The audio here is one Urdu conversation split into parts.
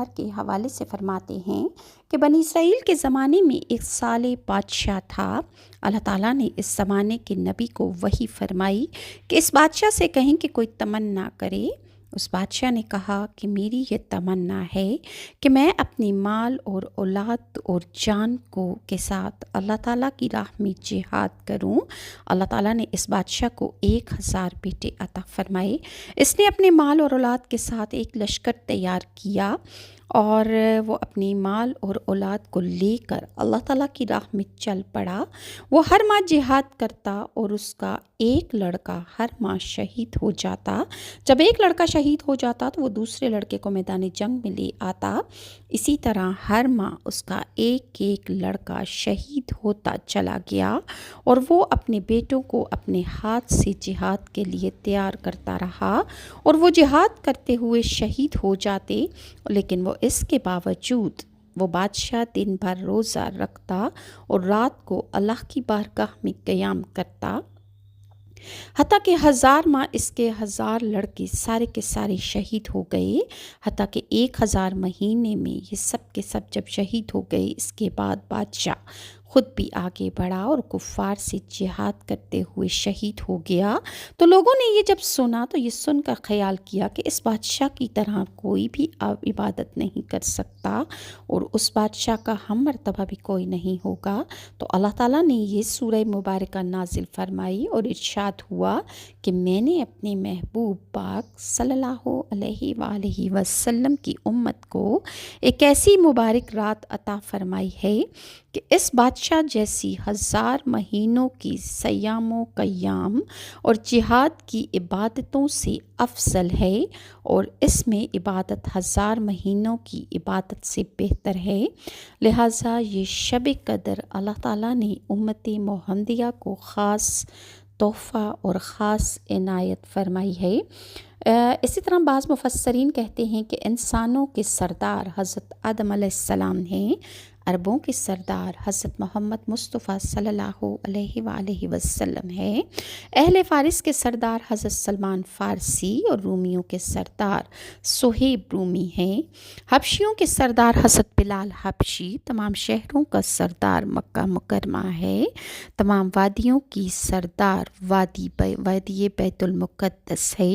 اظہار کے حوالے سے فرماتے ہیں کہ بنی اسرائیل کے زمانے میں ایک صالح بادشاہ تھا۔ اللہ تعالیٰ نے اس زمانے کے نبی کو وحی فرمائی کہ اس بادشاہ سے کہیں کہ کوئی تمنا کرے۔ اس بادشاہ نے کہا کہ میری یہ تمنا ہے کہ میں اپنی مال اور اولاد اور جان کے ساتھ اللہ تعالیٰ کی راہ میں جہاد کروں۔ اللہ تعالیٰ نے اس بادشاہ کو 1000 بیٹے عطا فرمائے۔ اس نے اپنے مال اور اولاد کے ساتھ ایک لشکر تیار کیا اور وہ اپنی مال اور اولاد کو لے کر اللہ تعالیٰ کی راہ میں چل پڑا۔ وہ ہر ماہ جہاد کرتا اور اس کا ایک لڑکا ہر ماہ شہید ہو جاتا۔ جب ایک لڑکا شہید ہو جاتا تو وہ دوسرے لڑکے کو میدان جنگ میں لے آتا۔ اسی طرح ہر ماہ اس کا ایک ایک لڑکا شہید ہوتا چلا گیا اور وہ اپنے بیٹوں کو اپنے ہاتھ سے جہاد کے لیے تیار کرتا رہا اور وہ جہاد کرتے ہوئے شہید ہو جاتے، لیکن وہ اس کے باوجود وہ بادشاہ دن بھر روزہ رکھتا اور رات کو اللہ کی بارگاہ میں قیام کرتا، حتیٰ کہ 1000 ماہ اس کے 1000 لڑکے سارے کے سارے شہید ہو گئے۔ حتیٰ کہ 1000 مہینے میں یہ سب کے سب جب شہید ہو گئے، اس کے بعد بادشاہ خود بھی آگے بڑھا اور کفار سے جہاد کرتے ہوئے شہید ہو گیا۔ تو لوگوں نے یہ جب سنا تو یہ سن کر خیال کیا کہ اس بادشاہ کی طرح کوئی بھی عبادت نہیں کر سکتا اور اس بادشاہ کا ہم مرتبہ بھی کوئی نہیں ہوگا۔ تو اللہ تعالیٰ نے یہ سورہ مبارکہ نازل فرمائی اور ارشاد ہوا کہ میں نے اپنے محبوب پاک صلی اللہ علیہ وآلہ وسلم کی امت کو ایک ایسی مبارک رات عطا فرمائی ہے کہ اس بادشاہ جیسی 1000 مہینوں کی صیام و قیام اور جہاد کی عبادتوں سے افضل ہے، اور اس میں عبادت 1000 مہینوں کی عبادت سے بہتر ہے۔ لہٰذا یہ شب قدر اللہ تعالیٰ نے امت محمدیہ کو خاص تحفہ اور خاص عنایت فرمائی ہے۔ اسی طرح بعض مفسرین کہتے ہیں کہ انسانوں کے سردار حضرت آدم علیہ السلام ہیں، عربوں کے سردار حضرت محمد مصطفیٰ صلی اللہ علیہ وآلہ وسلم ہے، اہل فارس کے سردار حضرت سلمان فارسی اور رومیوں کے سردار صہیب رومی ہیں، حبشیوں کے سردار حضرت بلال حبشی، تمام شہروں کا سردار مکہ مکرمہ ہے، تمام وادیوں کی سردار وادی بیت المقدس ہے،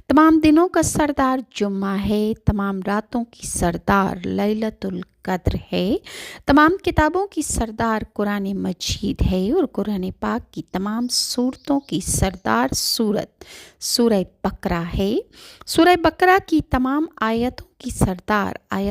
تمام دنوں کا سردار جمعہ ہے، تمام راتوں کی سردار لیلۃ القدر ہے، تمام کتابوں کی سردار قرآن مجید ہے، اور قرآن پاک کی تمام سورتوں کی سردار سورہ بقرہ ہے، سورہ بقرہ کی تمام آیتوں کی سردار آیت